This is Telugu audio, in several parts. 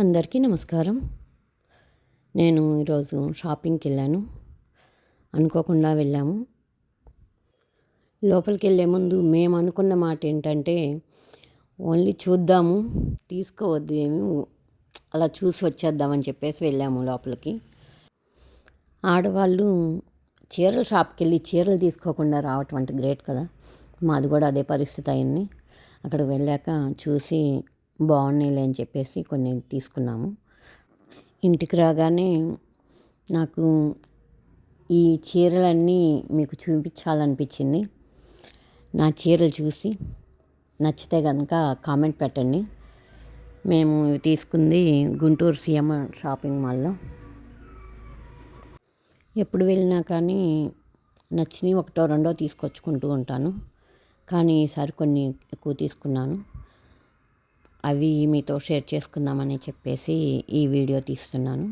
అందరికీ నమస్కారం. నేను ఈరోజు షాపింగ్కి వెళ్ళాను. అనుకోకుండా వెళ్ళాము. లోపలికి వెళ్ళే ముందు మేము అనుకున్న మాట ఏంటంటే, ఓన్లీ చూద్దాము, తీసుకోవద్దు ఏమి, అలా చూసి వచ్చేద్దామని చెప్పేసి వెళ్ళాము లోపలికి. ఆడవాళ్ళు చీరల షాప్కి వెళ్ళి చీరలు తీసుకోకుండా రావటం అంటే గ్రేట్ కదా. మాది కూడా అదే పరిస్థితి అయింది. అక్కడికి వెళ్ళాక చూసి బాగున్నాయిలే అని చెప్పేసి కొన్ని తీసుకున్నాము. ఇంటికి రాగానే నాకు ఈ చీరలన్నీ మీకు చూపించాలనిపించింది. నా చీరలు చూసి నచ్చితే కనుక కామెంట్ పెట్టండి. మేము తీసుకుంది గుంటూరు సిఎంఆర్ షాపింగ్ మాల్లో. ఎప్పుడు వెళ్ళినా కానీ నచ్చినవి ఒకటో రెండో తీసుకొచ్చుకుంటూ ఉంటాను. కానీ ఈసారి కొన్ని ఎక్కువ తీసుకున్నాను. అవి మీతో షేర్ చేసుకుందామని చెప్పేసి ఈ వీడియో తీస్తున్నాను.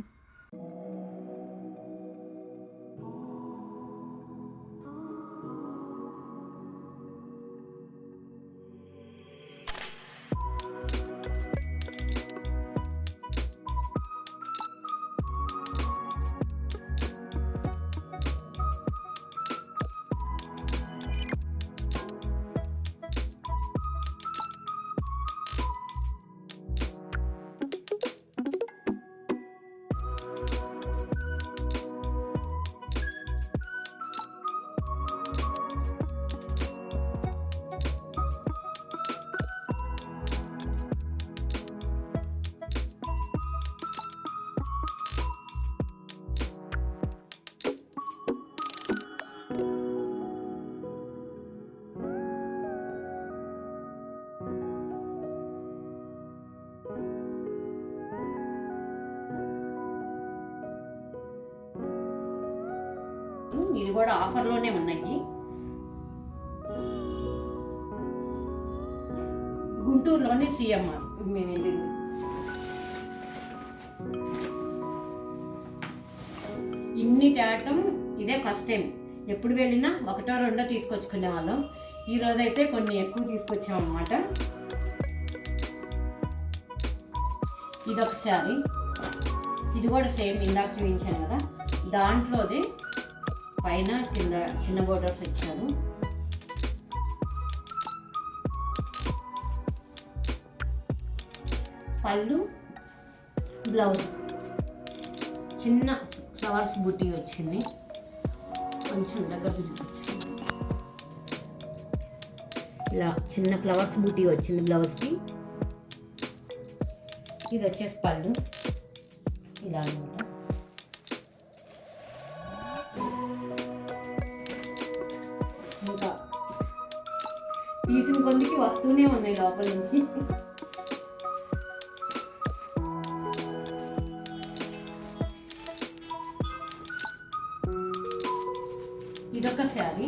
ఇది కూడా ఆఫర్లోనే ఉన్నాయి. గుంటూరులోని సిఎంఆర్ మేము వెళ్ళింది. ఇన్ని తేటం ఇదే ఫస్ట్ టైం. ఎప్పుడు వెళ్ళినా ఒకటో రెండో తీసుకొచ్చుకునే వాళ్ళం. ఈరోజైతే కొన్ని ఎక్కువ తీసుకొచ్చామన్నమాట. ఇదొక శారీ. ఇది కూడా సేమ్ ఇందాక చూపించాను కదా, దాంట్లోది పైన కింద చిన్న బోర్డర్స్ ఇచ్చారు. పళ్ళు, బ్లౌజ్ చిన్న ఫ్లవర్స్ బుట్టి వచ్చింది. కొంచెం దగ్గర చూపించింది. ఇలా చిన్న ఫ్లవర్స్ బుట్టి వచ్చింది బ్లౌజ్కి. ఇది వచ్చేసి పళ్ళు ఇలా అనమాట. ఇంకా తీసిన కొందికి వస్తూనే ఉన్నాయి లోపల నుంచి. ఇదొక శారీ.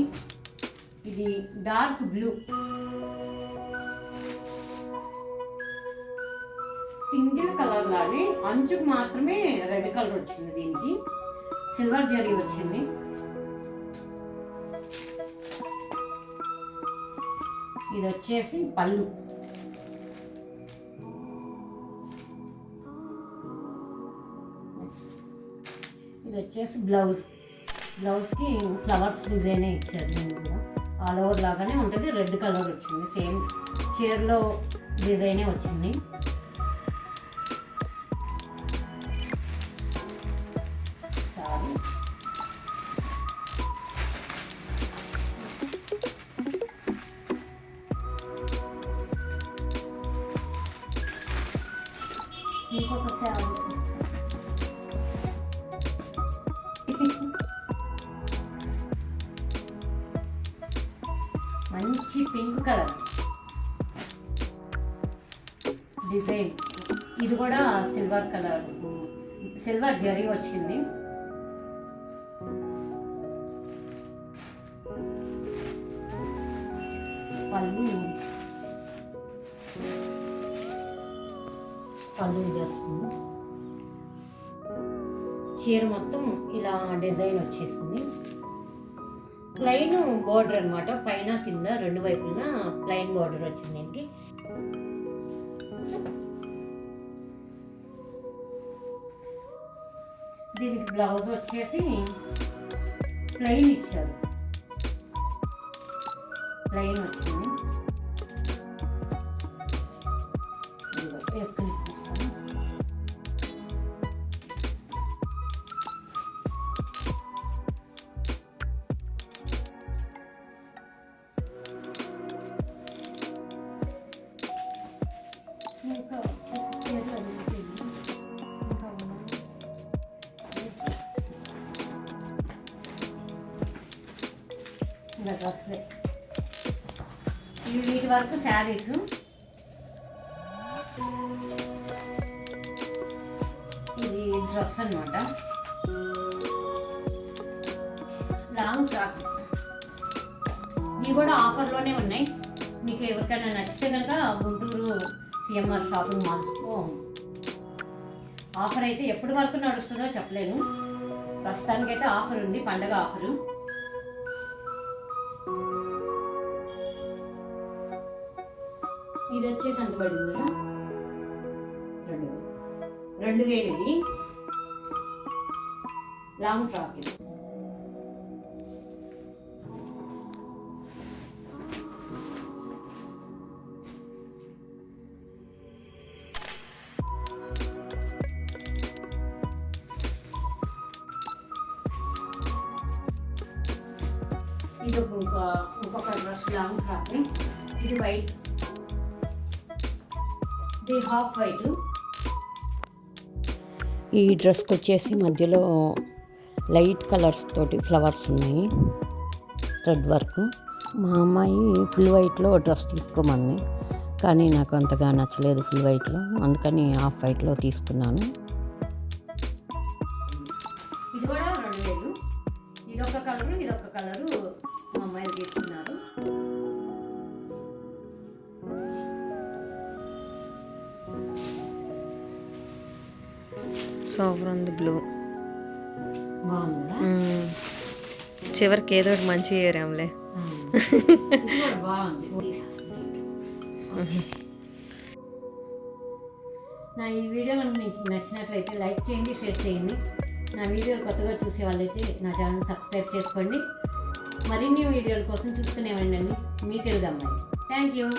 ఇది డార్క్ బ్లూ, సింగిల్ కలర్ లానే అంచుకు మాత్రమే రెడ్ కలర్ వచ్చింది. దీనికి సిల్వర్ జరీ వచ్చింది. ఇది వచ్చేసి పళ్ళు. ఇది వచ్చేసి బ్లౌజ్. బ్లౌజ్కి ఫ్లవర్స్ డిజైనే ఇచ్చారు. దీన్ని కూడా ఆల్ ఓవర్ లాగానే ఉంటుంది. రెడ్ కలర్ వచ్చింది. సేమ్ చీరలో డిజైనే వచ్చింది. సారీ ఇంకొక శారీ. మంచి పింక్ కలర్ డిజైన్. ఇది కూడా సిల్వర్ కలర్, సిల్వర్ జరీ వచ్చింది. పళ్ళు ఇది వస్తుంది. చీర మొత్తం ఇలా డిజైన్ వచ్చేసింది. ప్లెయిన్ బోర్డర్ అనమాట. పైన కింద రెండు వైపులా ప్లెయిన్ బోర్డర్ వచ్చింది. దీనికి దీనికి బ్లౌజ్ వచ్చేసి ప్లెయిన్ ఇచ్చారు, ప్లెయిన్ వచ్చింది. వేసుకుని చూస్తాను. ఇంకా డ్రెస్లే ఇవి, వీటి వరకు శారీస్. ఇది డ్రెస్ అనమాట, లాంగ్ ఫ్రాక్. ఇవి కూడా ఆఫర్లోనే ఉన్నాయి. మీకు ఎవరికైనా నచ్చితే కనుక గుంటూరు సిఎంఆర్ షాపింగ్ మాల్స్లో ఆఫర్ అయితే ఎప్పటి వరకు నడుస్తుందో చెప్పలేను. ప్రస్తుతానికైతే ఆఫర్ ఉంది, పండగ ఆఫరు. ఇది వచ్చేసి ఎంత పడింది? 2000 ఇది లాంగ్ ఫ్రాక్. ఇది ఇది ఇంకొక డ్రెస్ లాంగ్ ఫ్రాక్. ఇది వైట్, ఇది హాఫ్ వైట్. ఈ డ్రెస్కి వచ్చేసి మధ్యలో లైట్ కలర్స్ తోటి ఫ్లవర్స్ ఉన్నాయి, థ్రెడ్ వర్క్. మా అమ్మాయి ఫుల్ వైట్లో డ్రెస్ తీసుకోమంది, కానీ నాకు అంతగా నచ్చలేదు ఫుల్ వైట్లో, అందుకని హాఫ్ వైట్లో తీసుకున్నాను. ఇది కూడా 2000. ఇదొక కలరు, ఇదొక కలరు మా అమ్మాయిలు తీసుకున్నారు. సూపర్ ఉంది, బ్లూ బాగుందా? చివరికి ఏదో ఒకటి మంచిగా ఏరాంలే. బాగుంది. నా ఈ వీడియో కనుక మీకు నచ్చినట్లయితే లైక్ చేయండి, షేర్ చేయండి. నా వీడియోలు కొత్తగా చూసే వాళ్ళైతే నా ఛానల్ సబ్స్క్రైబ్ చేసుకోండి. మరిన్ని వీడియోల కోసం చూస్తూనే ఉండండి మీ తెలుగు అమ్మాయి. Thank you.